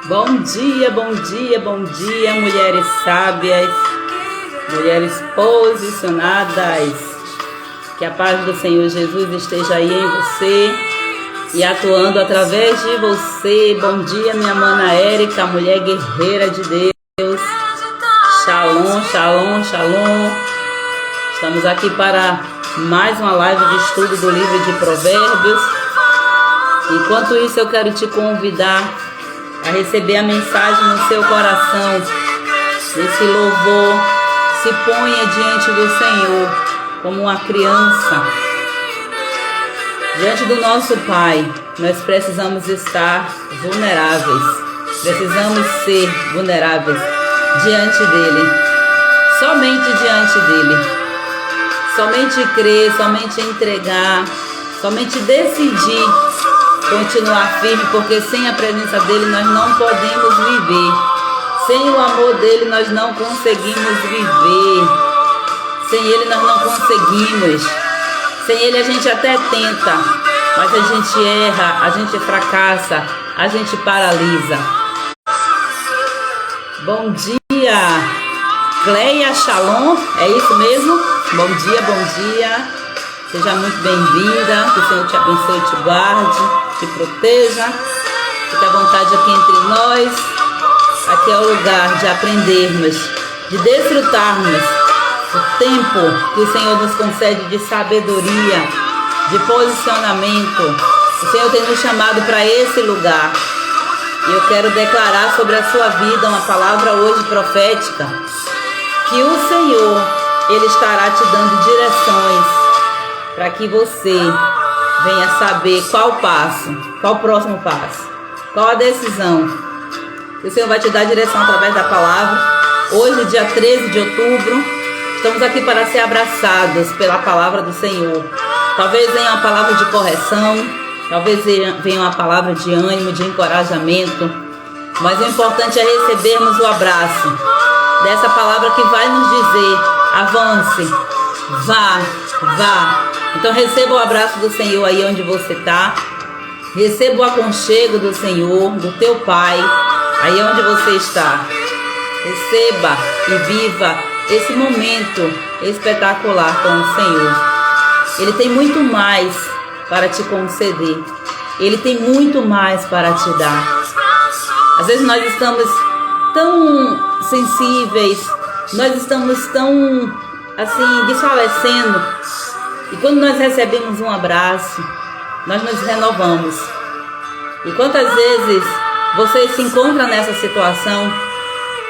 Bom dia, bom dia, bom dia, mulheres sábias, mulheres posicionadas. Que a paz do Senhor Jesus esteja aí em você e atuando através de você. Bom dia, minha mana Érica, mulher guerreira de Deus. Shalom, shalom, shalom. Estamos aqui para mais uma live de estudo do livro de Provérbios. Enquanto isso, eu quero te convidar a receber a mensagem no seu coração. Esse louvor, se ponha diante do Senhor como uma criança. Diante do nosso Pai, nós precisamos estar vulneráveis. Precisamos ser vulneráveis diante dEle. Somente diante dEle. Somente crer, somente entregar, somente decidir continuar firme, porque sem a presença dele nós não podemos viver. Sem o amor dele nós não conseguimos viver. Sem ele nós não conseguimos. Sem ele a gente até tenta, mas a gente erra, a gente fracassa, a gente paralisa. Bom dia, Cleia Shalom, é isso mesmo? Bom dia, bom dia. Seja muito bem-vinda, que o Senhor te abençoe, te guarde, te proteja. Fique à vontade aqui entre nós. Aqui é o lugar de aprendermos, de desfrutarmos o tempo que o Senhor nos concede de sabedoria, de posicionamento. O Senhor tem nos chamado para esse lugar. E eu quero declarar sobre a sua vida uma palavra hoje profética, que o Senhor, Ele estará te dando direções para que você venha saber qual o passo, qual o próximo passo, qual a decisão. O Senhor vai te dar direção através da palavra. Hoje, dia 13 de outubro, estamos aqui para ser abraçados pela palavra do Senhor. Talvez venha uma palavra de correção, talvez venha uma palavra de ânimo, de encorajamento, mas o importante é recebermos o abraço dessa palavra que vai nos dizer: avance, vá, vá. Então receba o abraço do Senhor aí onde você está. Receba o aconchego do Senhor, do teu Pai, aí onde você está. Receba e viva esse momento espetacular com o Senhor. Ele tem muito mais para te conceder. Ele tem muito mais para te dar. Às vezes nós estamos tão sensíveis, nós estamos tão assim desfalecendo. E quando nós recebemos um abraço, nós nos renovamos. E quantas vezes você se encontra nessa situação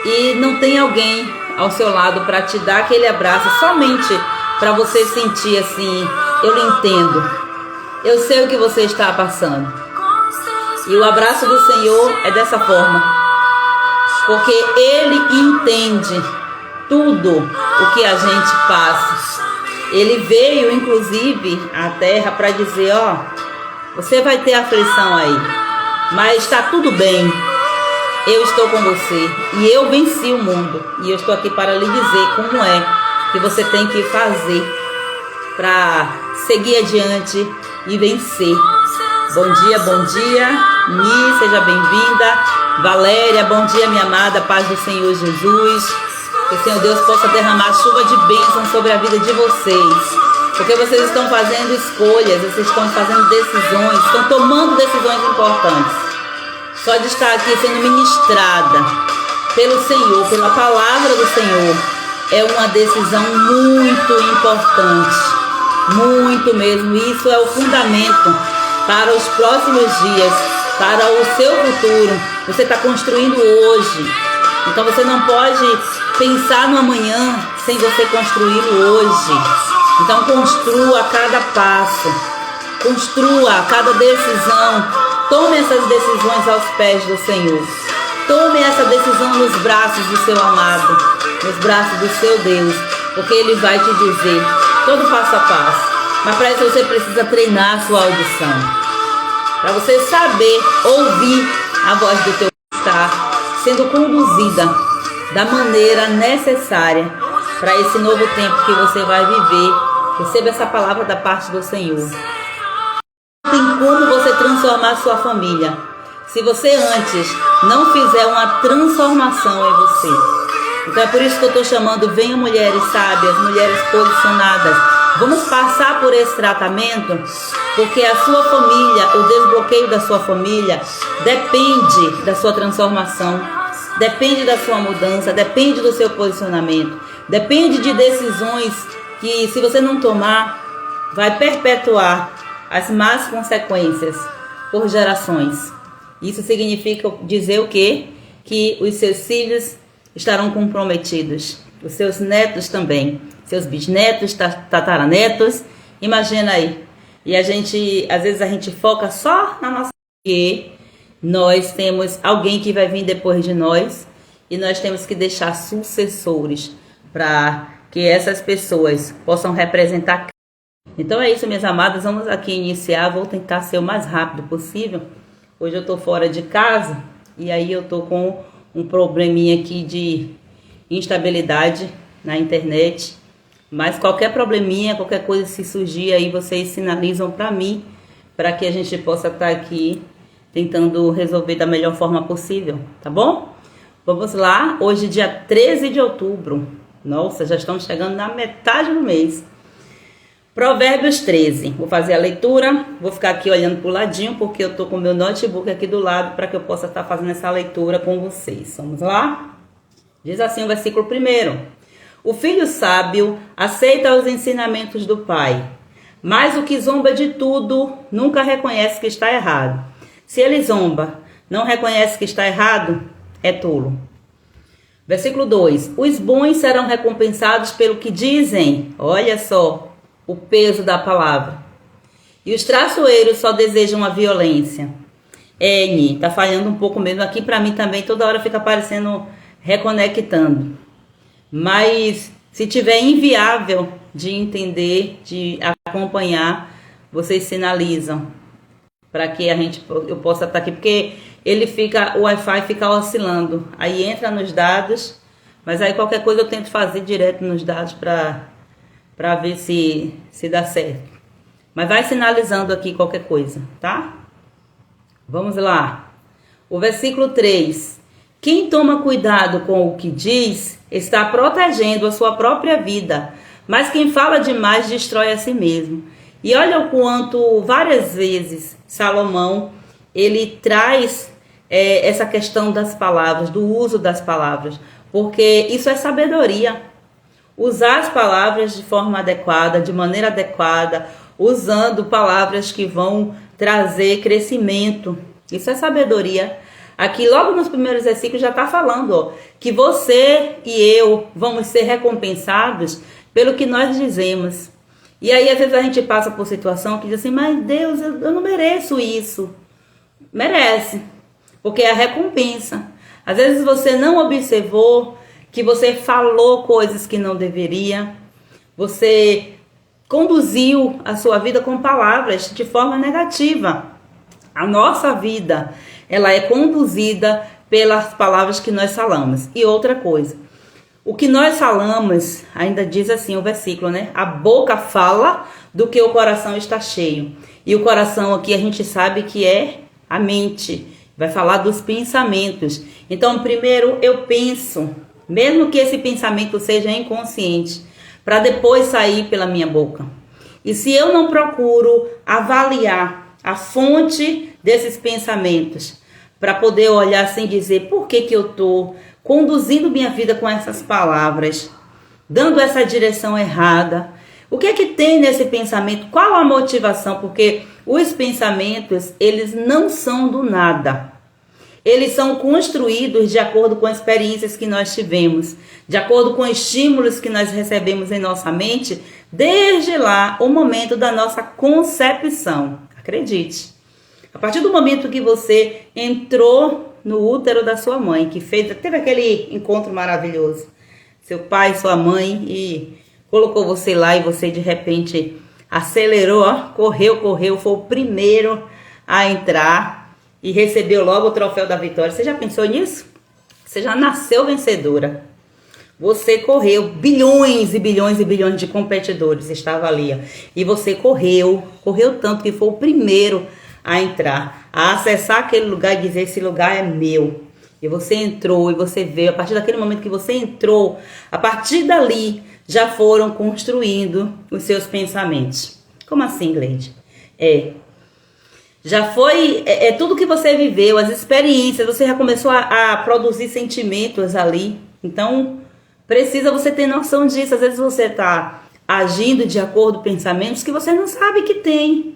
e não tem alguém ao seu lado para te dar aquele abraço, somente para você sentir assim: eu lhe entendo, eu sei o que você está passando. E o abraço do Senhor é dessa forma, porque Ele entende tudo o que a gente passa. Ele veio, inclusive, à terra para dizer: ó, você vai ter aflição aí, mas está tudo bem. Eu estou com você e eu venci o mundo. E eu estou aqui para lhe dizer como é que você tem que fazer para seguir adiante e vencer. Bom dia, Mi, seja bem-vinda. Valéria, bom dia, minha amada, paz do Senhor Jesus. Que o Senhor Deus possa derramar chuva de bênção sobre a vida de vocês. Porque vocês estão fazendo escolhas, vocês estão fazendo decisões, estão tomando decisões importantes. Só de estar aqui sendo ministrada pelo Senhor, pela palavra do Senhor, é uma decisão muito importante. Muito mesmo. Isso é o fundamento para os próximos dias, para o seu futuro. Você está construindo hoje. Então você não pode pensar no amanhã sem você construí-lo hoje. Então construa cada passo, construa cada decisão. Tome essas decisões aos pés do Senhor. Tome essa decisão nos braços do seu amado, nos braços do seu Deus, porque Ele vai te dizer todo passo a passo. Mas para isso você precisa treinar a sua audição, para você saber ouvir a voz do teu estar sendo conduzida da maneira necessária para esse novo tempo que você vai viver. Receba essa palavra da parte do Senhor. Não tem como você transformar a sua família se você antes não fizer uma transformação em você. Então é por isso que eu estou chamando, venham mulheres sábias, mulheres posicionadas. Vamos passar por esse tratamento, porque a sua família, o desbloqueio da sua família, depende da sua transformação, depende da sua mudança, depende do seu posicionamento, depende de decisões que, se você não tomar, vai perpetuar as más consequências por gerações. Isso significa dizer o quê? Que os seus filhos estarão comprometidos, os seus netos também, seus bisnetos, tataranetos. Imagina aí. E às vezes a gente foca só na nossa, porque nós temos alguém que vai vir depois de nós e nós temos que deixar sucessores para que essas pessoas possam representar. Então é isso, minhas amadas, vamos aqui iniciar. Vou tentar ser o mais rápido possível. Hoje eu estou fora de casa e aí eu estou com um probleminha aqui de instabilidade na internet. Mas qualquer probleminha, qualquer coisa se surgir aí, vocês sinalizam para mim, para que a gente possa estar aqui tentando resolver da melhor forma possível, tá bom? Vamos lá, hoje dia 13 de outubro. Nossa, já estamos chegando na metade do mês. Provérbios 13. Vou fazer a leitura, vou ficar aqui olhando para o ladinho, porque eu estou com o meu notebook aqui do lado, para que eu possa estar fazendo essa leitura com vocês. Vamos lá? Diz assim o versículo 1. O filho sábio aceita os ensinamentos do pai, mas o que zomba de tudo nunca reconhece que está errado. Se ele zomba, não reconhece que está errado, é tolo. Versículo 2. Os bons serão recompensados pelo que dizem. Olha só o peso da palavra. E os traiçoeiros só desejam a violência. N, tá falhando um pouco mesmo aqui para mim também, toda hora fica aparecendo reconectando. Mas se tiver inviável de entender, de acompanhar, vocês sinalizam para que eu possa estar aqui, porque o Wi-Fi fica oscilando. Aí entra nos dados, mas aí qualquer coisa eu tento fazer direto nos dados para ver se dá certo. Mas vai sinalizando aqui qualquer coisa, tá? Vamos lá. O versículo 3. Quem toma cuidado com o que diz está protegendo a sua própria vida, mas quem fala demais destrói a si mesmo. E olha o quanto várias vezes Salomão ele traz essa questão das palavras, do uso das palavras, porque isso é sabedoria. Usar as palavras de forma adequada, de maneira adequada, usando palavras que vão trazer crescimento. Isso é sabedoria. Aqui logo nos primeiros versículos já está falando, que você e eu vamos ser recompensados pelo que nós dizemos. E aí às vezes a gente passa por situação que diz assim, mas Deus, eu não mereço isso. Merece, porque é a recompensa. Às vezes você não observou que você falou coisas que não deveria, você conduziu a sua vida com palavras de forma negativa. A nossa vida, ela é conduzida pelas palavras que nós falamos. E outra coisa, o que nós falamos, ainda diz assim o versículo, né? A boca fala do que o coração está cheio. E o coração aqui a gente sabe que é a mente. Vai falar dos pensamentos. Então, primeiro eu penso, mesmo que esse pensamento seja inconsciente, para depois sair pela minha boca. E se eu não procuro avaliar a fonte desses pensamentos, para poder olhar sem dizer por que eu estou conduzindo minha vida com essas palavras, dando essa direção errada, o que é que tem nesse pensamento? Qual a motivação? Porque os pensamentos, eles não são do nada. Eles são construídos de acordo com as experiências que nós tivemos, de acordo com estímulos que nós recebemos em nossa mente, desde lá, o momento da nossa concepção. Acredite. A partir do momento que você entrou no útero da sua mãe, que teve aquele encontro maravilhoso, seu pai, sua mãe, e colocou você lá e você de repente acelerou, correu, foi o primeiro a entrar e recebeu logo o troféu da vitória. Você já pensou nisso? Você já nasceu vencedora. Você correu, bilhões e bilhões e bilhões de competidores estavam ali. E você correu tanto que foi o primeiro a entrar, a acessar aquele lugar e dizer: esse lugar é meu. E você entrou e você veio. A partir daquele momento que você entrou, a partir dali já foram construindo os seus pensamentos. Como assim, Gleide? Já foi, tudo que você viveu, as experiências, você já começou a produzir sentimentos ali. Então, precisa você ter noção disso. Às vezes você está agindo de acordo com pensamentos que você não sabe que tem.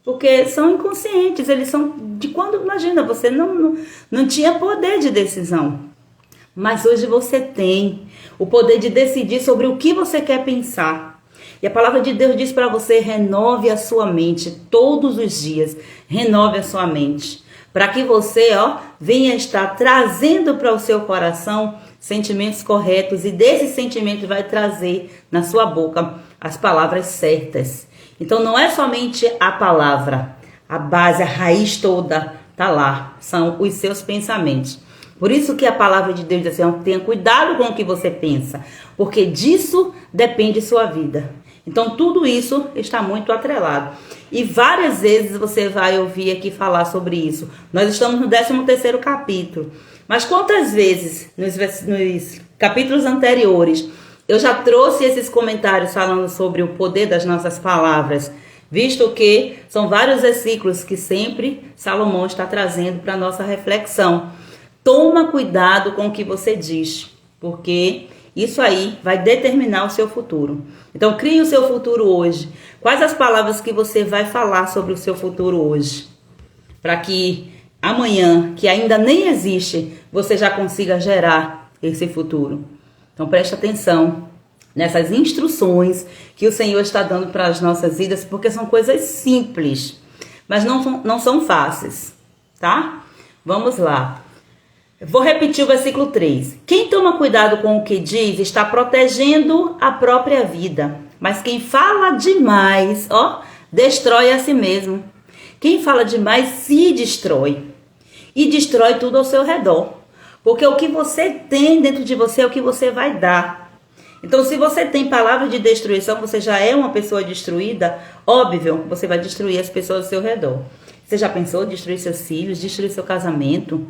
Porque são inconscientes, eles são de quando, imagina, você não tinha poder de decisão. Mas hoje você tem o poder de decidir sobre o que você quer pensar. E a palavra de Deus diz para você: renove a sua mente todos os dias. Renove a sua mente. Para que você, venha estar trazendo para o seu coração sentimentos corretos. E desses sentimentos vai trazer na sua boca as palavras certas. Então não é somente a palavra. A base, a raiz toda está lá. São os seus pensamentos. Por isso que a palavra de Deus diz assim: tenha cuidado com o que você pensa. Porque disso depende sua vida. Então tudo isso está muito atrelado. E várias vezes você vai ouvir aqui falar sobre isso. Nós estamos no 13º capítulo. Mas quantas vezes nos capítulos anteriores eu já trouxe esses comentários falando sobre o poder das nossas palavras, visto que são vários versículos que sempre Salomão está trazendo para a nossa reflexão. Toma cuidado com o que você diz, porque isso aí vai determinar o seu futuro. Então, crie o seu futuro hoje. Quais as palavras que você vai falar sobre o seu futuro hoje? Para que amanhã, que ainda nem existe, você já consiga gerar esse futuro. Então, preste atenção nessas instruções que o Senhor está dando para as nossas vidas, porque são coisas simples, mas não são fáceis, tá? Vamos lá. Vou repetir o versículo 3. Quem toma cuidado com o que diz está protegendo a própria vida. Mas quem fala demais, destrói a si mesmo. Quem fala demais se destrói. E destrói tudo ao seu redor. Porque o que você tem dentro de você é o que você vai dar. Então, se você tem palavras de destruição, você já é uma pessoa destruída, óbvio, você vai destruir as pessoas ao seu redor. Você já pensou em destruir seus filhos, destruir seu casamento?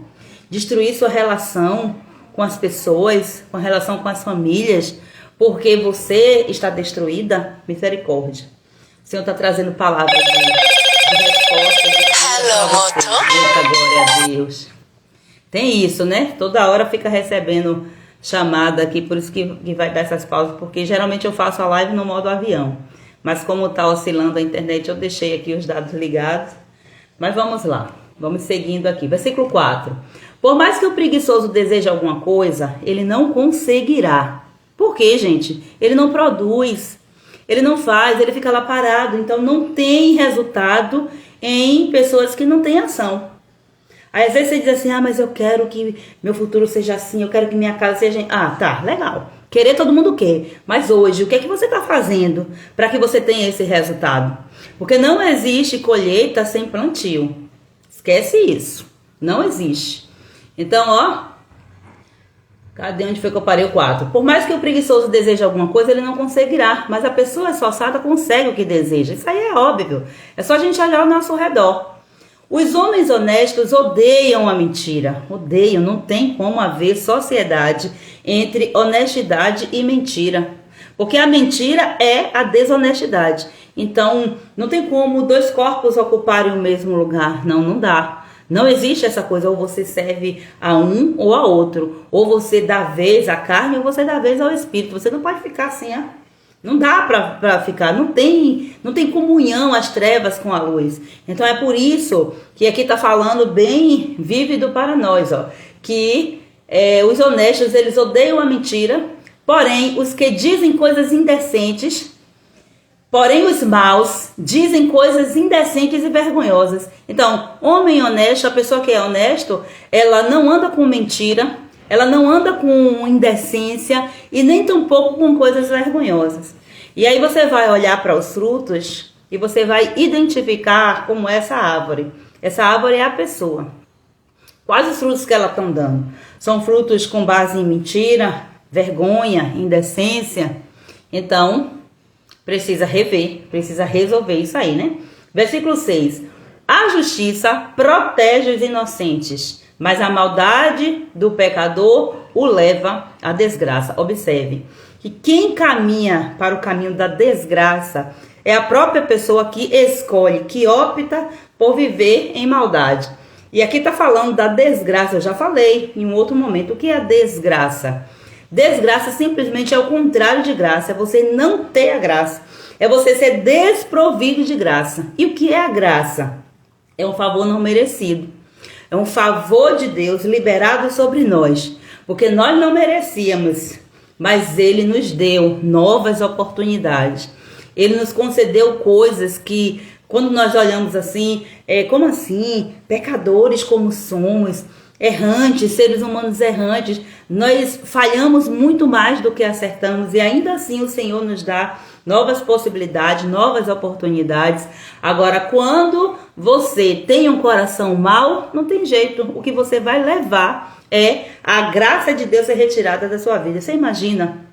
Destruir sua relação com as pessoas, com a relação com as famílias, porque você está destruída? Misericórdia. O Senhor está trazendo palavras de resposta. Eita, glória a Deus. Tem isso, né? Toda hora fica recebendo chamada aqui, por isso que vai dar essas pausas, porque geralmente eu faço a live no modo avião. Mas como está oscilando a internet, eu deixei aqui os dados ligados. Mas vamos lá. Vamos seguindo aqui. Versículo 4. Por mais que o preguiçoso deseje alguma coisa, ele não conseguirá. Por quê, gente? Ele não produz, ele não faz, ele fica lá parado. Então não tem resultado em pessoas que não têm ação. Aí às vezes você diz assim: mas eu quero que meu futuro seja assim, eu quero que minha casa seja... tá, legal. Querer todo mundo quer. Mas hoje, o que é que você está fazendo para que você tenha esse resultado? Porque não existe colheita sem plantio. Esquece isso. Não existe. Então, cadê onde foi que eu parei o 4? Por mais que o preguiçoso deseje alguma coisa, ele não conseguirá. Mas a pessoa esforçada consegue o que deseja. Isso aí é óbvio. É só a gente olhar ao nosso redor. Os homens honestos odeiam a mentira. Odeiam. Não tem como haver sociedade entre honestidade e mentira. Porque a mentira é a desonestidade. Então, não tem como dois corpos ocuparem o mesmo lugar. Não dá. Não existe essa coisa, ou você serve a um ou a outro. Ou você dá vez à carne, ou você dá vez ao espírito. Você não pode ficar assim, Não dá pra ficar. Não tem comunhão as trevas com a luz. Então é por isso que aqui tá falando bem vívido para nós, que os honestos, eles odeiam a mentira. Porém, os que dizem coisas indecentes... Porém, os maus dizem coisas indecentes e vergonhosas. Então, homem honesto, a pessoa que é honesto, ela não anda com mentira, ela não anda com indecência e nem tampouco com coisas vergonhosas. E aí você vai olhar para os frutos e você vai identificar como essa árvore. Essa árvore é a pessoa. Quais os frutos que ela está dando? São frutos com base em mentira, vergonha, indecência? Então... precisa rever, precisa resolver isso aí, né? Versículo 6. A justiça protege os inocentes, mas a maldade do pecador o leva à desgraça. Observe que quem caminha para o caminho da desgraça é a própria pessoa que escolhe, que opta por viver em maldade. E aqui está falando da desgraça, eu já falei em um outro momento. O que é a desgraça? Desgraça simplesmente é o contrário de graça, é você não ter a graça, é você ser desprovido de graça. E o que é a graça? É um favor não merecido, é um favor de Deus liberado sobre nós, porque nós não merecíamos, mas Ele nos deu novas oportunidades. Ele nos concedeu coisas que, quando nós olhamos assim, como assim? Pecadores como somos, errantes, seres humanos errantes, nós falhamos muito mais do que acertamos, e ainda assim o Senhor nos dá novas possibilidades, novas oportunidades. Agora, quando você tem um coração mau, não tem jeito, o que você vai levar é a graça de Deus ser retirada da sua vida. Você imagina?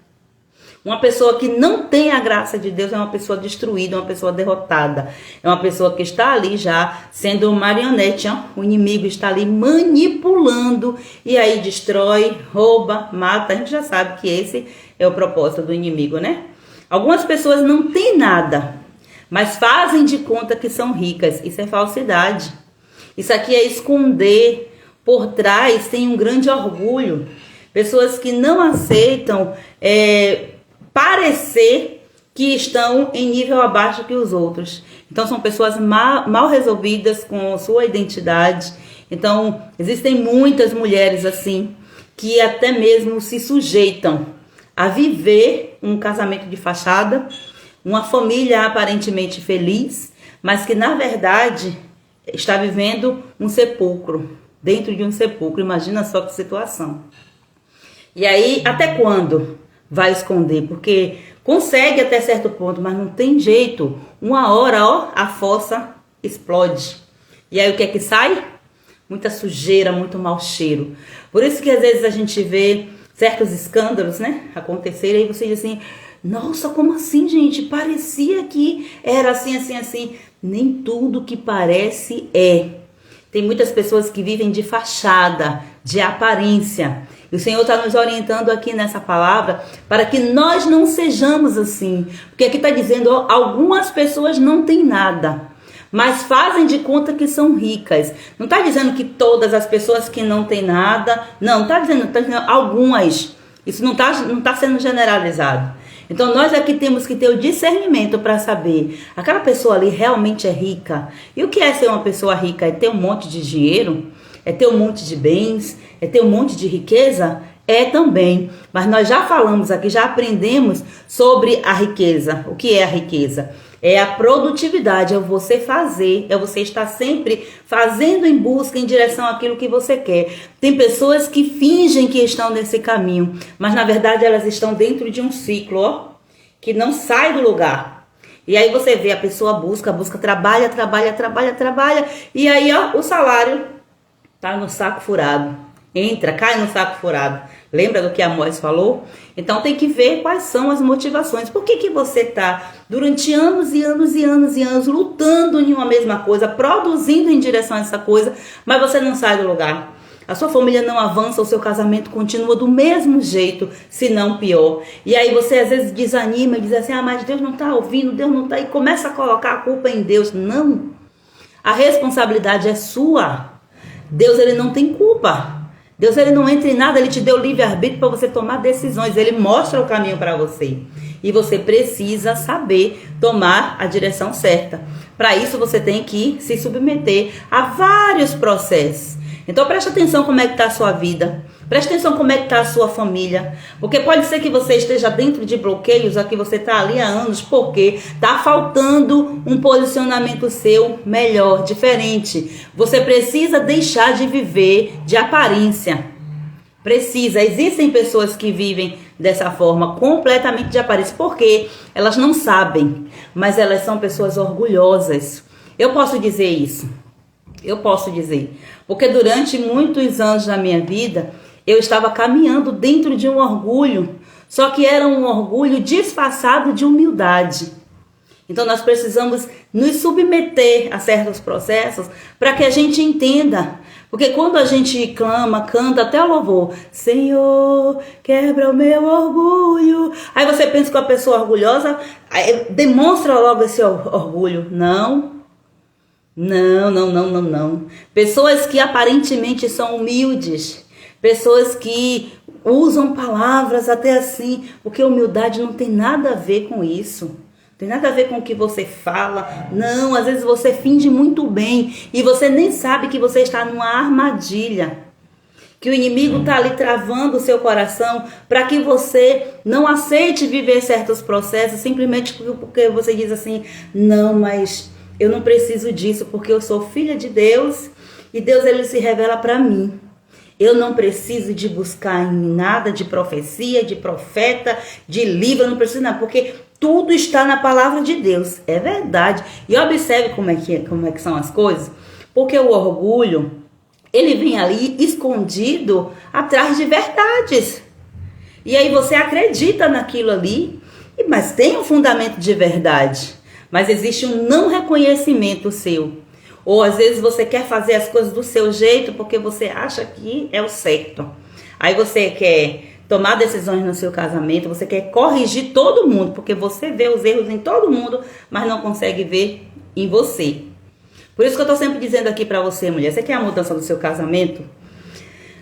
Uma pessoa que não tem a graça de Deus é uma pessoa destruída, uma pessoa derrotada. É uma pessoa que está ali já sendo marionete, ó. O inimigo está ali manipulando e aí destrói, rouba, mata. A gente já sabe que esse é o propósito do inimigo, né? Algumas pessoas não têm nada, mas fazem de conta que são ricas. Isso é falsidade. Isso aqui é esconder. Por trás tem um grande orgulho. Pessoas que não aceitam parecer que estão em nível abaixo que os outros. Então são pessoas mal resolvidas com sua identidade. Então existem muitas mulheres assim que até mesmo se sujeitam a viver um casamento de fachada, uma família aparentemente feliz, mas que na verdade está vivendo um sepulcro, dentro de um sepulcro. Imagina só que situação. E aí, até quando vai esconder? Porque consegue até certo ponto, mas não tem jeito. Uma hora, ó, a fossa explode. E aí o que é que sai? Muita sujeira, muito mau cheiro. Por isso que às vezes a gente vê certos escândalos, né, acontecerem, e você diz assim: nossa, como assim, gente? Parecia que era assim, assim, assim. Nem tudo que parece é. Tem muitas pessoas que vivem de fachada, de aparência. E o Senhor está nos orientando aqui nessa palavra para que nós não sejamos assim. Porque aqui está dizendo, ó, algumas pessoas não têm nada, mas fazem de conta que são ricas. Não está dizendo que todas as pessoas que não têm nada. Não, está dizendo algumas. Isso não tá sendo generalizado. Então nós aqui temos que ter o discernimento para saber, aquela pessoa ali realmente é rica. E o que é ser uma pessoa rica? É ter um monte de dinheiro? É ter um monte de bens? É ter um monte de riqueza? É também. Mas nós já falamos aqui, já aprendemos sobre a riqueza. O que é a riqueza? É a produtividade, é você fazer, é você estar sempre fazendo em busca, em direção àquilo que você quer. Tem pessoas que fingem que estão nesse caminho, mas na verdade elas estão dentro de um ciclo, ó, que não sai do lugar. E aí você vê, a pessoa busca, trabalha, e aí, ó, o salário tá no saco furado. Entra, cai no saco furado. Lembra do que Amós falou? Então tem que ver quais são as motivações. Por que você está durante anos e anos e anos e anos lutando em uma mesma coisa, produzindo em direção a essa coisa, mas você não sai do lugar? A sua família não avança, o seu casamento continua do mesmo jeito, se não pior. E aí você às vezes desanima e diz assim, mas Deus não está ouvindo, Deus não está... E começa a colocar a culpa em Deus. Não. A responsabilidade é sua. Deus, ele não tem culpa. Deus, ele não entra em nada, ele te deu livre-arbítrio para você tomar decisões, ele mostra o caminho para você. E você precisa saber tomar a direção certa. Para isso você tem que se submeter a vários processos. Então preste atenção como é que está a sua vida. Preste atenção como é que está a sua família. Porque pode ser que você esteja dentro de bloqueios, aqui você está ali há anos, porque está faltando um posicionamento seu melhor, diferente. Você precisa deixar de viver de aparência. Precisa. Existem pessoas que vivem dessa forma, completamente de aparência, porque elas não sabem, mas elas são pessoas orgulhosas. Eu posso dizer isso. Eu posso dizer. Porque durante muitos anos da minha vida, eu estava caminhando dentro de um orgulho, só que era um orgulho disfarçado de humildade. Então nós precisamos nos submeter a certos processos para que a gente entenda. Porque quando a gente clama, canta até o louvor, Senhor, quebra o meu orgulho. Aí você pensa que a pessoa orgulhosa demonstra logo esse orgulho. Não. Pessoas que aparentemente são humildes, pessoas que usam palavras até assim, porque humildade não tem nada a ver com isso. Tem nada a ver com o que você fala. Não, às vezes você finge muito bem e você nem sabe que você está numa armadilha. Que o inimigo está ali travando o seu coração para que você não aceite viver certos processos simplesmente porque você diz assim, não, mas eu não preciso disso porque eu sou filha de Deus e Deus ele se revela para mim. Eu não preciso de buscar em nada de profecia, de profeta, de livro, eu não preciso nada, porque tudo está na palavra de Deus. É verdade. E observe como é que são as coisas. Porque o orgulho, ele vem ali escondido atrás de verdades. E aí você acredita naquilo ali, mas tem um fundamento de verdade. Mas existe um não reconhecimento seu. Ou às vezes você quer fazer as coisas do seu jeito porque você acha que é o certo. Aí você quer tomar decisões no seu casamento, você quer corrigir todo mundo, porque você vê os erros em todo mundo, mas não consegue ver em você. Por isso que eu tô sempre dizendo aqui pra você, mulher, você quer a mudança do seu casamento?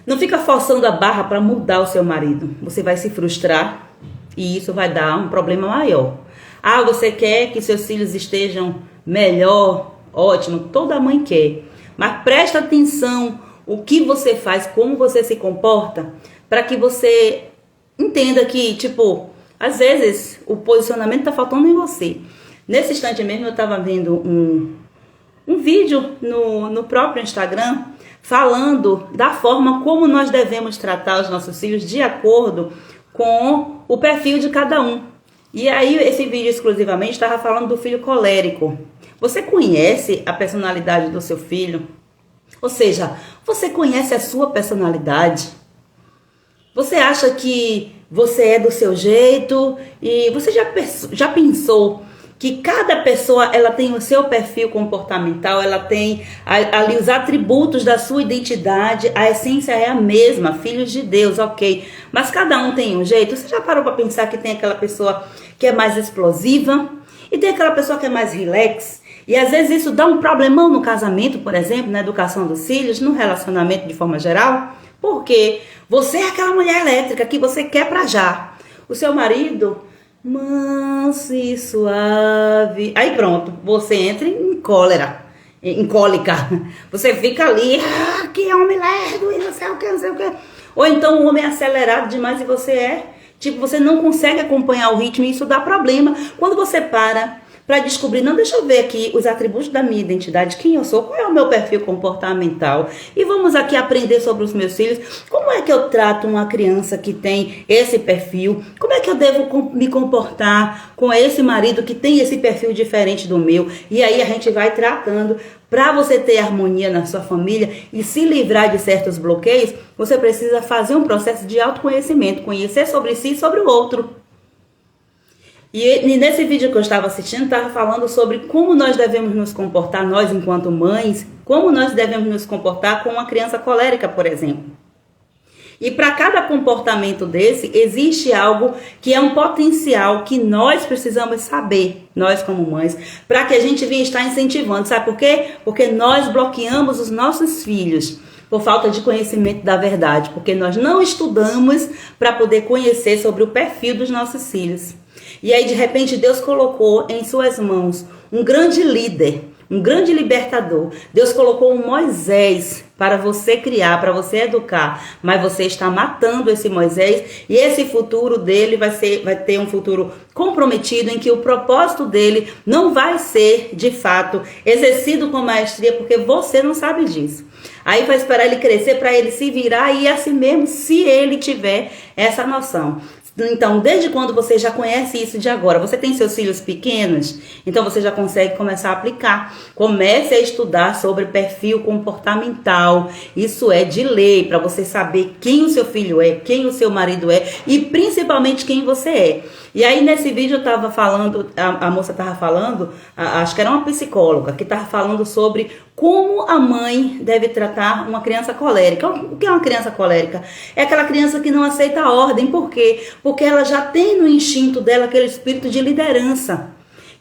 Não fica forçando a barra para mudar o seu marido. Você vai se frustrar e isso vai dar um problema maior. Ah, você quer que seus filhos estejam melhor? Ótimo, toda mãe quer. Mas presta atenção o que você faz, como você se comporta, para que você entenda que, tipo, às vezes o posicionamento tá faltando em você. Nesse instante mesmo eu tava vendo um vídeo no próprio Instagram falando da forma como nós devemos tratar os nossos filhos de acordo com o perfil de cada um. E aí esse vídeo exclusivamente estava falando do filho colérico. Você conhece a personalidade do seu filho? Ou seja, você conhece a sua personalidade? Você acha que você é do seu jeito? E você já pensou que cada pessoa ela tem o seu perfil comportamental, ela tem ali os atributos da sua identidade, a essência é a mesma, filhos de Deus, ok. Mas cada um tem um jeito. Você já parou para pensar que tem aquela pessoa que é mais explosiva e tem aquela pessoa que é mais relax? E às vezes isso dá um problemão no casamento, por exemplo, na educação dos filhos, no relacionamento de forma geral. Porque você é aquela mulher elétrica que você quer pra já. O seu marido, manso e suave. Aí pronto, você entra em cólera, em cólica. Você fica ali, que homem lerdo, e não sei o que, não sei o que. Ou então o homem é acelerado demais e você você não consegue acompanhar o ritmo e isso dá problema. Quando você para descobrir, não, deixa eu ver aqui os atributos da minha identidade, quem eu sou, qual é o meu perfil comportamental. E vamos aqui aprender sobre os meus filhos, como é que eu trato uma criança que tem esse perfil, como é que eu devo me comportar com esse marido que tem esse perfil diferente do meu. E aí a gente vai tratando. Para você ter harmonia na sua família e se livrar de certos bloqueios, você precisa fazer um processo de autoconhecimento, conhecer sobre si e sobre o outro. E nesse vídeo que eu estava assistindo, estava falando sobre como nós devemos nos comportar, nós enquanto mães, como nós devemos nos comportar com uma criança colérica, por exemplo. E para cada comportamento desse, existe algo que é um potencial que nós precisamos saber, nós como mães, para que a gente venha estar incentivando. Sabe por quê? Porque nós bloqueamos os nossos filhos por falta de conhecimento da verdade, porque nós não estudamos para poder conhecer sobre o perfil dos nossos filhos. E aí, de repente, Deus colocou em suas mãos um grande líder, um grande libertador. Deus colocou um Moisés para você criar, para você educar. Mas você está matando esse Moisés e esse futuro dele vai ter um futuro comprometido em que o propósito dele não vai ser, de fato, exercido com maestria, porque você não sabe disso. Aí vai esperar ele crescer para ele se virar e ir assim mesmo, se ele tiver essa noção. Então, desde quando você já conhece isso de agora? Você tem seus filhos pequenos? Então, você já consegue começar a aplicar. Comece a estudar sobre perfil comportamental. Isso é de lei, para você saber quem o seu filho é, quem o seu marido é e principalmente quem você é. E aí, nesse vídeo, eu estava falando, a moça estava falando, acho que era uma psicóloga, que estava falando sobre como a mãe deve tratar uma criança colérica. O que é uma criança colérica? É aquela criança que não aceita a ordem. Por quê? Porque ela já tem no instinto dela aquele espírito de liderança.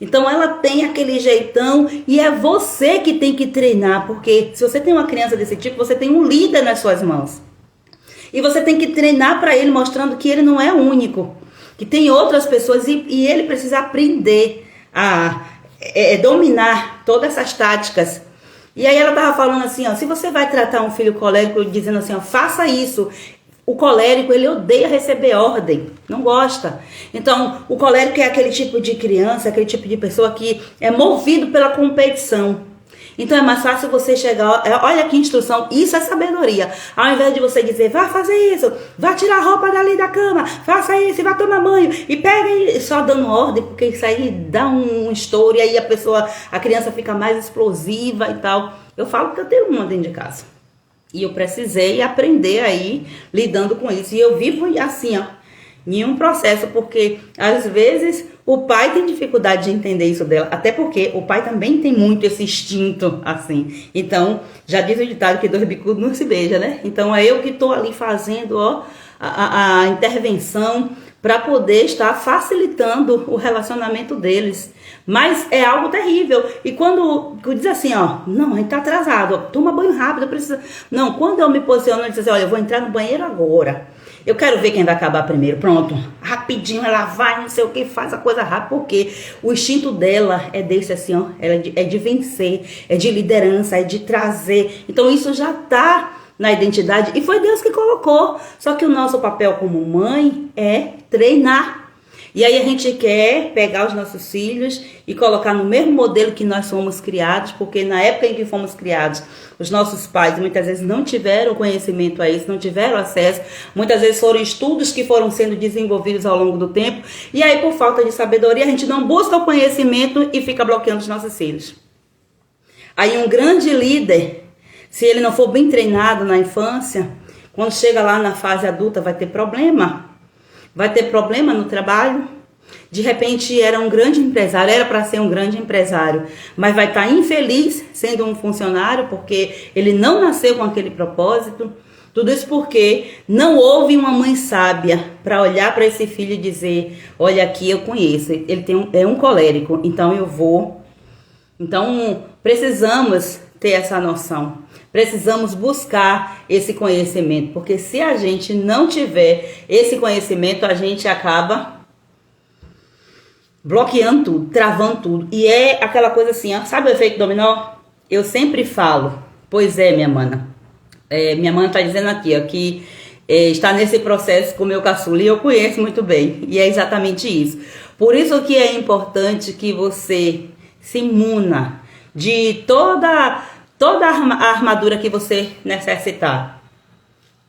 Então ela tem aquele jeitão e é você que tem que treinar. Porque se você tem uma criança desse tipo, você tem um líder nas suas mãos. E você tem que treinar para ele, mostrando que ele não é único. Que tem outras pessoas e ele precisa aprender a dominar todas essas táticas. E aí ela estava falando assim, ó, se você vai tratar um filho colérico dizendo assim, ó, faça isso. O colérico, ele odeia receber ordem, não gosta. Então, o colérico é aquele tipo de criança, aquele tipo de pessoa que é movido pela competição. Então é mais fácil você chegar, olha que instrução, isso é sabedoria. Ao invés de você dizer, vá fazer isso, vá tirar a roupa dali da cama, faça isso, vá tomar banho, e pega só dando ordem, porque isso aí dá um estouro, e aí a criança fica mais explosiva e tal. Eu falo que eu tenho uma dentro de casa. E eu precisei aprender aí, lidando com isso. E eu vivo assim, ó, em um processo, porque às vezes o pai tem dificuldade de entender isso dela, até porque o pai também tem muito esse instinto assim. Então, já diz o ditado que dois bicudos não se beijam, né? Então é eu que estou ali fazendo, ó, a intervenção para poder estar facilitando o relacionamento deles. Mas é algo terrível. E quando diz assim, ó, não, a gente tá atrasado, ó, toma banho rápido, precisa. Não, quando eu me posiciono e diz assim, olha, eu vou entrar no banheiro agora. Eu quero ver quem vai acabar primeiro. Pronto, rapidinho ela vai, não sei o que, faz a coisa rápida, porque o instinto dela é desse assim, ó, é de vencer, é de liderança, é de trazer. Então isso já tá na identidade e foi Deus que colocou. Só que o nosso papel como mãe é treinar. E aí a gente quer pegar os nossos filhos e colocar no mesmo modelo que nós fomos criados, porque na época em que fomos criados, os nossos pais muitas vezes não tiveram conhecimento a isso, não tiveram acesso, muitas vezes foram estudos que foram sendo desenvolvidos ao longo do tempo, e aí por falta de sabedoria a gente não busca o conhecimento e fica bloqueando os nossos filhos. Aí um grande líder, se ele não for bem treinado na infância, quando chega lá na fase adulta vai ter problema. Vai ter problema no trabalho. De repente era um grande empresário, era para ser um grande empresário, mas vai estar infeliz sendo um funcionário porque ele não nasceu com aquele propósito. Tudo isso porque não houve uma mãe sábia para olhar para esse filho e dizer, olha aqui, eu conheço, ele é um colérico, então eu vou. Então precisamos ter essa noção. Precisamos buscar esse conhecimento, porque se a gente não tiver esse conhecimento, a gente acaba bloqueando tudo, travando tudo. E é aquela coisa assim, ó, sabe o efeito dominó? Eu sempre falo, pois é, minha mana. Minha mana está dizendo aqui, ó, que está nesse processo com o meu caçula e eu conheço muito bem. E é exatamente isso. Por isso que é importante que você se imuna de toda a armadura que você necessitar.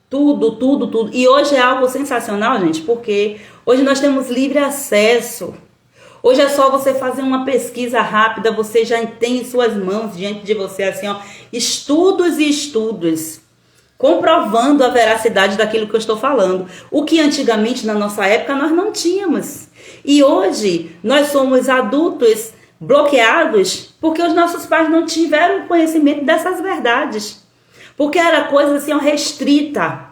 Tudo. E hoje é algo sensacional, gente, porque hoje nós temos livre acesso. Hoje é só você fazer uma pesquisa rápida, você já tem em suas mãos, diante de você, assim, ó, estudos e estudos, comprovando a veracidade daquilo que eu estou falando. O que antigamente, na nossa época, nós não tínhamos. E hoje, nós somos adultos bloqueados porque os nossos pais não tiveram conhecimento dessas verdades, porque era coisa assim restrita,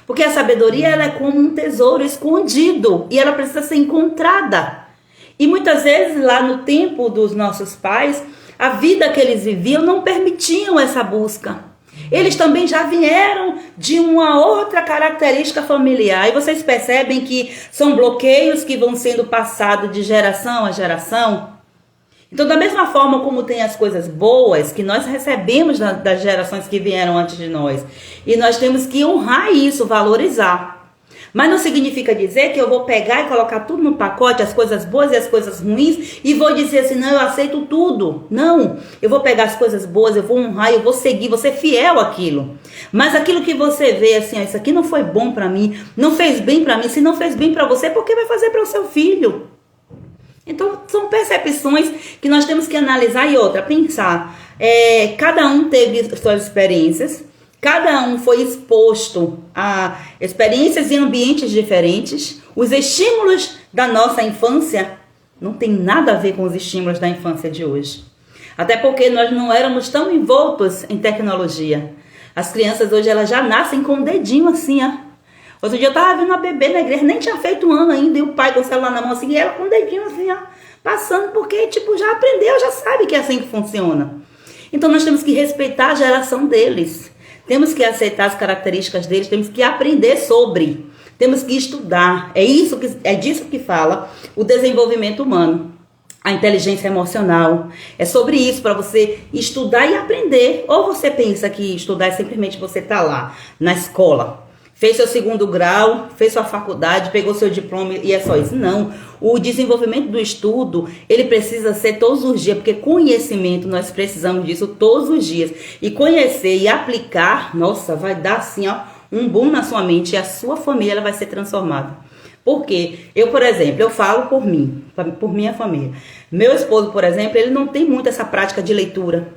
porque a sabedoria ela é como um tesouro escondido e ela precisa ser encontrada. E muitas vezes lá no tempo dos nossos pais, a vida que eles viviam não permitiam essa busca. Eles também já vieram de uma outra característica familiar. E vocês percebem que são bloqueios que vão sendo passados de geração a geração. Então, da mesma forma como tem as coisas boas que nós recebemos das gerações que vieram antes de nós, e nós temos que honrar isso, valorizar. Mas não significa dizer que eu vou pegar e colocar tudo no pacote, as coisas boas e as coisas ruins, e vou dizer assim, não, eu aceito tudo. Não, eu vou pegar as coisas boas, eu vou honrar, eu vou seguir, vou ser fiel àquilo. Mas aquilo que você vê assim, ó, isso aqui não foi bom pra mim, não fez bem pra mim, se não fez bem pra você, por que vai fazer para o seu filho? Então, são percepções que nós temos que analisar e outra, pensar. Cada um teve suas experiências, cada um foi exposto a experiências em ambientes diferentes. Os estímulos da nossa infância não tem nada a ver com os estímulos da infância de hoje. Até porque nós não éramos tão envoltos em tecnologia. As crianças hoje elas já nascem com o dedinho assim, ó. Outro dia eu tava vendo uma bebê na igreja, nem tinha feito um ano ainda, e o pai com o celular na mão assim, e ela com o dedinho assim, ó, passando, porque tipo, já aprendeu, já sabe que é assim que funciona. Então nós temos que respeitar a geração deles. Temos que aceitar as características deles, temos que aprender sobre, temos que estudar. É disso que fala o desenvolvimento humano. A inteligência emocional. É sobre isso, para você estudar e aprender. Ou você pensa que estudar é simplesmente você estar lá, na escola, fez seu 2º grau, fez sua faculdade, pegou seu diploma e é só isso. Não. O desenvolvimento do estudo, ele precisa ser todos os dias, porque conhecimento, nós precisamos disso todos os dias. E conhecer e aplicar, nossa, vai dar assim, ó, um boom na sua mente e a sua família ela vai ser transformada. Porque eu, por exemplo, eu falo por mim, por minha família. Meu esposo, por exemplo, ele não tem muito essa prática de leitura.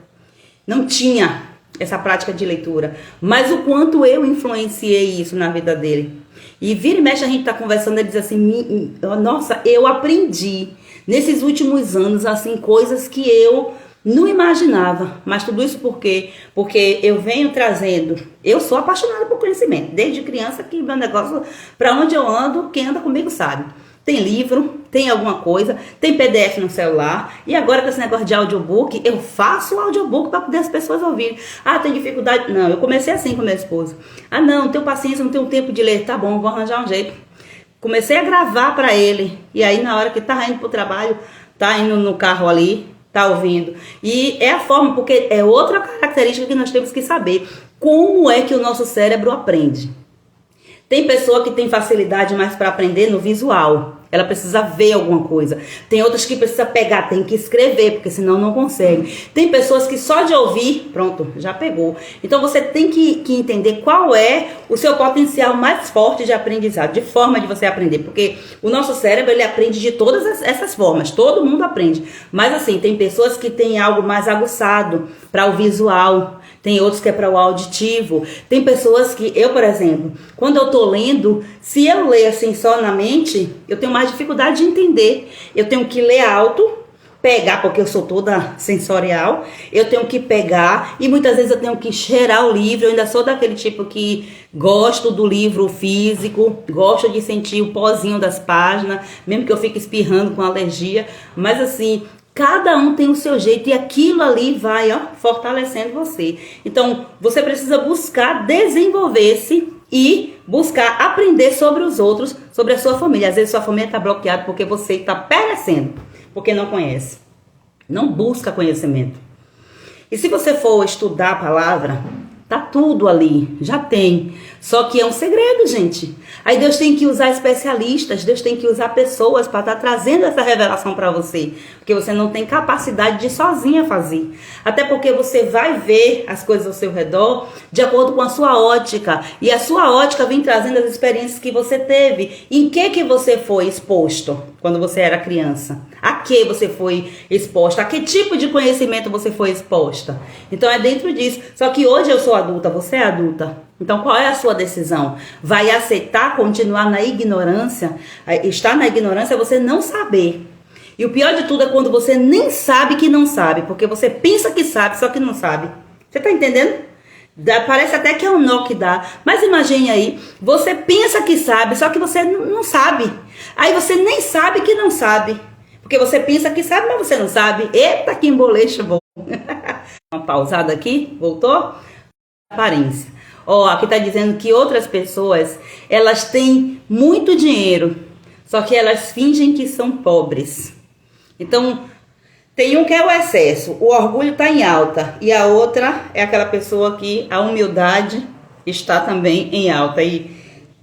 Não tinha essa prática de leitura, mas o quanto eu influenciei isso na vida dele. E vira e mexe a gente tá conversando, ele diz assim, nossa, eu aprendi nesses últimos anos, assim, coisas que eu não imaginava. Mas tudo isso por quê? Porque eu venho trazendo, eu sou apaixonada por conhecimento, desde criança que meu negócio, para onde eu ando, quem anda comigo sabe. Tem livro, tem alguma coisa, tem PDF no celular. E agora com esse negócio de audiobook, eu faço o audiobook para poder as pessoas ouvirem. Ah, tem dificuldade? Não, eu comecei assim com meu esposo. Ah, não tenho paciência, não tenho tempo de ler. Tá bom, vou arranjar um jeito. Comecei a gravar para ele. E aí na hora que tá indo pro trabalho, tá indo no carro ali, tá ouvindo. E é a forma, porque é outra característica que nós temos que saber. Como é que o nosso cérebro aprende? Tem pessoa que tem facilidade mais para aprender no visual. Ela precisa ver alguma coisa. Tem outras que precisa pegar, tem que escrever, porque senão não consegue. Tem pessoas que só de ouvir, pronto, já pegou. Então você tem que entender qual é o seu potencial mais forte de aprendizado, de forma de você aprender. Porque o nosso cérebro, ele aprende de todas essas formas. Todo mundo aprende. Mas assim, tem pessoas que têm algo mais aguçado para o visual. Tem outros que é para o auditivo. Tem pessoas que, eu, por exemplo, quando eu tô lendo, se eu ler assim só na mente, eu tenho mais dificuldade de entender. Eu tenho que ler alto, pegar, porque eu sou toda sensorial. Eu tenho que pegar e muitas vezes eu tenho que cheirar o livro. Eu ainda sou daquele tipo que gosto do livro físico, gosto de sentir o pozinho das páginas, mesmo que eu fique espirrando com alergia. Mas assim, cada um tem o seu jeito e aquilo ali vai, ó, fortalecendo você. Então, você precisa buscar desenvolver-se e buscar aprender sobre os outros, sobre a sua família. Às vezes sua família está bloqueada porque você está perecendo, porque não conhece. Não busca conhecimento. E se você for estudar a palavra, tá tudo ali, já tem. Só que é um segredo, gente. Aí Deus tem que usar especialistas, Deus tem que usar pessoas para estar trazendo essa revelação para você. Porque você não tem capacidade de sozinha fazer. Até porque você vai ver as coisas ao seu redor de acordo com a sua ótica. E a sua ótica vem trazendo as experiências que você teve. Em que você foi exposto quando você era criança? A que você foi exposta? A que tipo de conhecimento você foi exposta? Então é dentro disso. Só que hoje eu sou adulta, você é adulta. Então qual é a sua decisão? Vai aceitar continuar na ignorância? Estar na ignorância é você não saber. E o pior de tudo é quando você nem sabe que não sabe. Porque você pensa que sabe, só que não sabe. Você tá entendendo? Parece até que é um nó que dá. Mas imagine aí, você pensa que sabe, só que você não sabe. Aí você nem sabe que não sabe. Porque você pensa que sabe, mas você não sabe. Eita, que emboleixo bom. Uma pausada aqui, voltou? Aparência. Ó, aqui tá dizendo que outras pessoas, elas têm muito dinheiro, só que elas fingem que são pobres. Então, tem um que é o excesso, o orgulho tá em alta, e a outra é aquela pessoa que a humildade está também em alta. E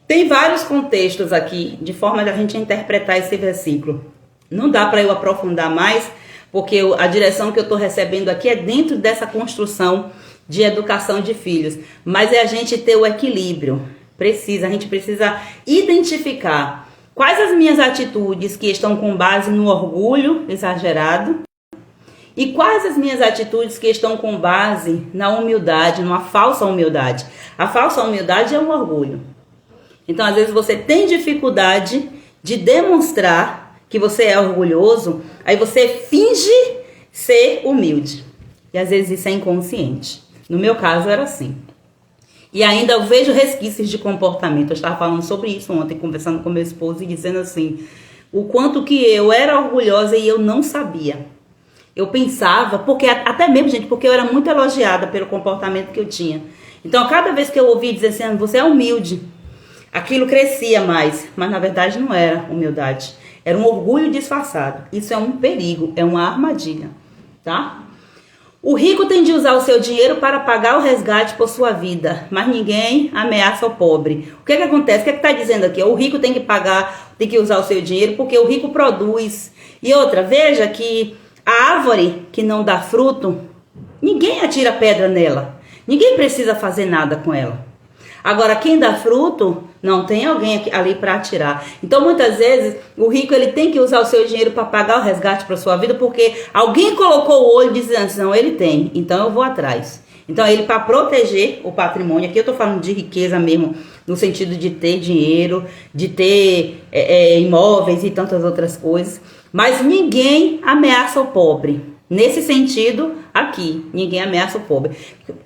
Tem vários contextos aqui, de forma de a gente interpretar esse versículo. Não dá para eu aprofundar mais, porque a direção que eu estou recebendo aqui é dentro dessa construção de educação de filhos. Mas é a gente ter o equilíbrio. A gente precisa identificar quais as minhas atitudes que estão com base no orgulho exagerado e quais as minhas atitudes que estão com base na humildade, numa falsa humildade. A falsa humildade é um orgulho. Então, às vezes, você tem dificuldade de demonstrar que você é orgulhoso, aí você finge ser humilde. E, às vezes, isso é inconsciente. No meu caso, era assim. E ainda eu vejo resquícios de comportamento. Eu estava falando sobre isso ontem, conversando com meu esposo e dizendo assim, o quanto que eu era orgulhosa e eu não sabia. Eu pensava, porque até mesmo, gente, porque eu era muito elogiada pelo comportamento que eu tinha. Então, cada vez que eu ouvia dizer assim, você é humilde, aquilo crescia mais, mas na verdade não era humildade. Era um orgulho disfarçado. Isso é um perigo, é uma armadilha, tá? O rico tem de usar o seu dinheiro para pagar o resgate por sua vida, mas ninguém ameaça o pobre. O que acontece? O que está dizendo aqui? O rico tem que pagar, tem que usar o seu dinheiro porque o rico produz. E outra, veja que a árvore que não dá fruto, ninguém atira pedra nela. Ninguém precisa fazer nada com ela. Agora, quem dá fruto, não tem alguém ali para atirar. Então, muitas vezes, o rico ele tem que usar o seu dinheiro para pagar o resgate para sua vida, porque alguém colocou o olho dizendo assim, não, ele tem, então eu vou atrás. Então, ele para proteger o patrimônio, aqui eu estou falando de riqueza mesmo, no sentido de ter dinheiro, de ter imóveis e tantas outras coisas, mas ninguém ameaça o pobre. Nesse sentido, aqui, ninguém ameaça o pobre,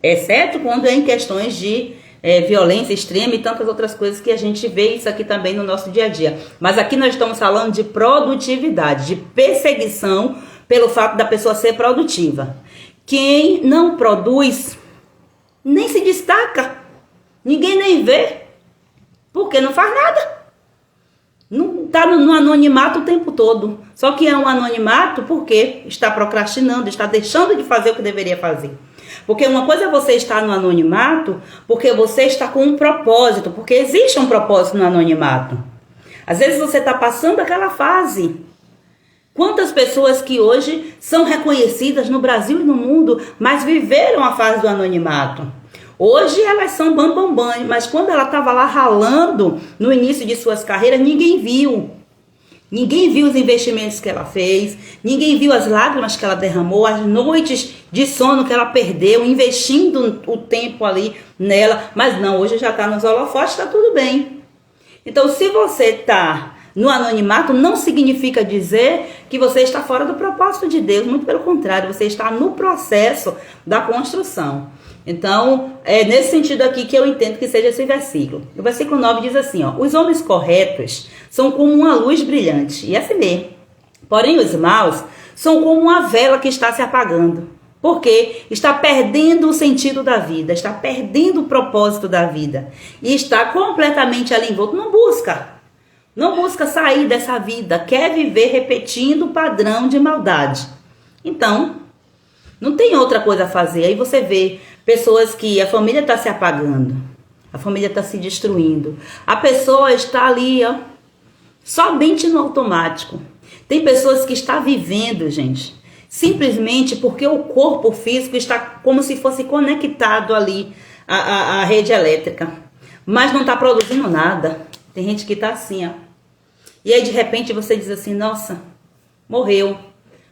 exceto quando é em questões de violência extrema e tantas outras coisas que a gente vê isso aqui também no nosso dia a dia. Mas aqui nós estamos falando de produtividade, de perseguição pelo fato da pessoa ser produtiva. Quem não produz nem se destaca, ninguém nem vê, porque não faz nada. Não está no anonimato o tempo todo. Só que é um anonimato porque está procrastinando, está deixando de fazer o que deveria fazer. Porque uma coisa é você estar no anonimato porque você está com um propósito, porque existe um propósito no anonimato. Às vezes você está passando aquela fase. Quantas pessoas que hoje são reconhecidas no Brasil e no mundo, mas viveram a fase do anonimato. Hoje elas são bambambam, mas quando ela estava lá ralando no início de suas carreiras, ninguém viu. Ninguém viu os investimentos que ela fez, ninguém viu as lágrimas que ela derramou, as noites de sono que ela perdeu, investindo o tempo ali nela. Mas não, hoje já está nos holofotes, está tudo bem. Então, se você está no anonimato, não significa dizer que você está fora do propósito de Deus. Muito pelo contrário, você está no processo da construção. Então, é nesse sentido aqui que eu entendo que seja esse versículo. O versículo 9 diz assim, ó, os homens corretos são como uma luz brilhante, e assim mesmo. Porém, os maus são como uma vela que está se apagando, porque está perdendo o sentido da vida, está perdendo o propósito da vida, e está completamente ali envolto. Não busca sair dessa vida, quer viver repetindo o padrão de maldade. Então, não tem outra coisa a fazer. Aí você vê pessoas que a família está se apagando, a família está se destruindo, a pessoa está ali, ó, somente no automático. Tem pessoas que estão vivendo, gente, simplesmente porque o corpo físico está como se fosse conectado ali à rede elétrica, mas não está produzindo nada. Tem gente que está assim, ó. E aí de repente você diz assim, nossa, morreu,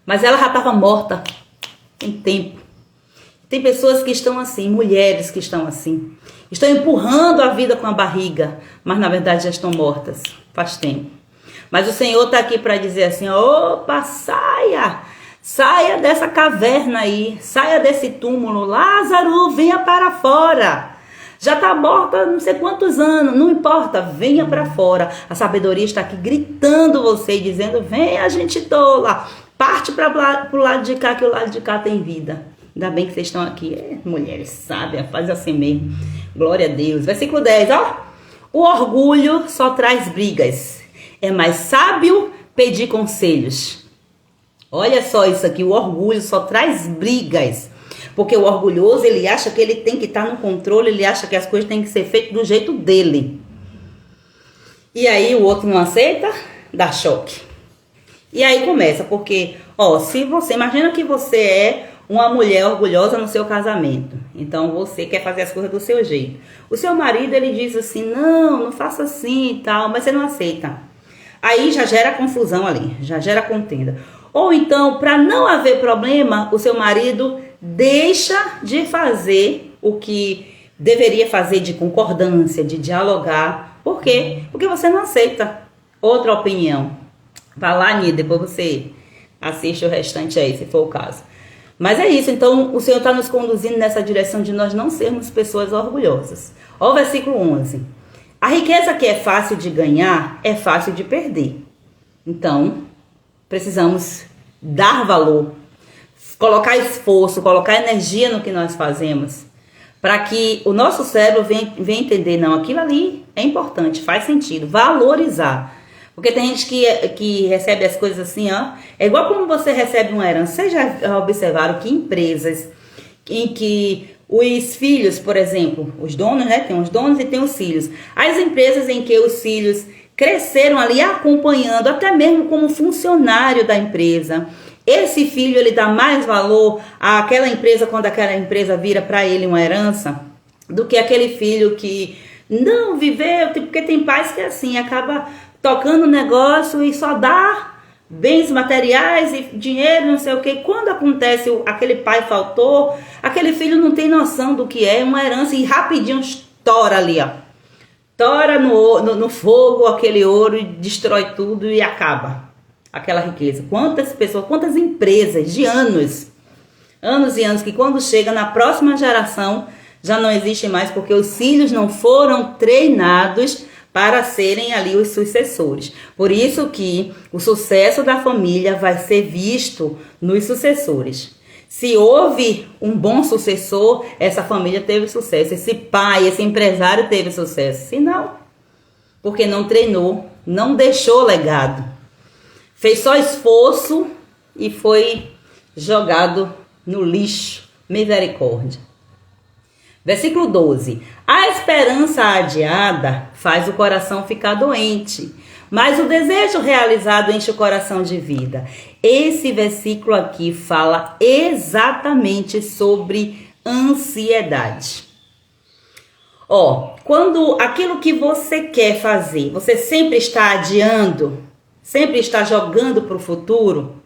mas ela já estava morta tem tempo. Tem pessoas que estão assim, mulheres que estão assim, estão empurrando a vida com a barriga, mas na verdade já estão mortas faz tempo. Mas o Senhor está aqui para dizer assim, opa, saia dessa caverna aí, saia desse túmulo, Lázaro, venha para fora. Já está morta não sei quantos anos, não importa, venha para fora. A sabedoria está aqui gritando você e dizendo, venha, gente tola, parte para o lado de cá, que o lado de cá tem vida. Ainda bem que vocês estão aqui, mulheres sábias, faz assim mesmo. Glória a Deus. Versículo 10, ó. O orgulho só traz brigas. É mais sábio pedir conselhos. Olha só isso aqui, o orgulho só traz brigas. Porque o orgulhoso, ele acha que ele tem que estar no controle, ele acha que as coisas têm que ser feitas do jeito dele. E aí o outro não aceita, dá choque. E aí começa, porque, se você, imagina que você é uma mulher orgulhosa no seu casamento. Então você quer fazer as coisas do seu jeito. O seu marido, ele diz assim, não faça assim e tal, mas você não aceita. Aí já gera confusão ali, já gera contenda. Ou então, para não haver problema, o seu marido deixa de fazer o que deveria fazer de concordância, de dialogar. Por quê? Porque você não aceita outra opinião. Vai lá, Nida, depois você assiste o restante aí, se for o caso. Mas é isso, então o Senhor está nos conduzindo nessa direção de nós não sermos pessoas orgulhosas. Ó o versículo 11. A riqueza que é fácil de ganhar é fácil de perder. Então, precisamos dar valor, colocar esforço, colocar energia no que nós fazemos, para que o nosso cérebro venha entender, não, aquilo ali é importante, faz sentido, valorizar. Porque tem gente que recebe as coisas assim, é igual como você recebe uma herança. Vocês já observaram que empresas em que os filhos, por exemplo, os donos, né, tem os donos e tem os filhos. As empresas em que os filhos cresceram ali acompanhando, até mesmo como funcionário da empresa. Esse filho, ele dá mais valor àquela empresa quando aquela empresa vira para ele uma herança, do que aquele filho que não viveu, porque tem pais que assim, acaba tocando o negócio e só dá bens materiais e dinheiro, não sei o que. Quando acontece, aquele pai faltou, aquele filho não tem noção do que é uma herança e rapidinho estoura ali, Tora no fogo aquele ouro e destrói tudo e acaba aquela riqueza. Quantas pessoas, quantas empresas de anos e anos, que quando chega na próxima geração já não existe mais, porque os filhos não foram treinados para serem ali os sucessores. Por isso que o sucesso da família vai ser visto nos sucessores. Se houve um bom sucessor, essa família teve sucesso. Esse pai, esse empresário teve sucesso. Se não, porque não treinou, não deixou legado. Fez só esforço e foi jogado no lixo. Misericórdia. Versículo 12. A esperança adiada faz o coração ficar doente, mas o desejo realizado enche o coração de vida. Esse versículo aqui fala exatamente sobre ansiedade. Quando aquilo que você quer fazer, você sempre está adiando, sempre está jogando para o futuro,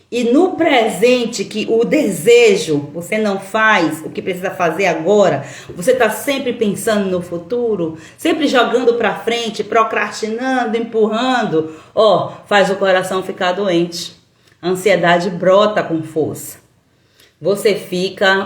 e no presente que o desejo, você não faz o que precisa fazer agora, você está sempre pensando no futuro, sempre jogando para frente, procrastinando, empurrando, faz o coração ficar doente. A ansiedade brota com força. Você fica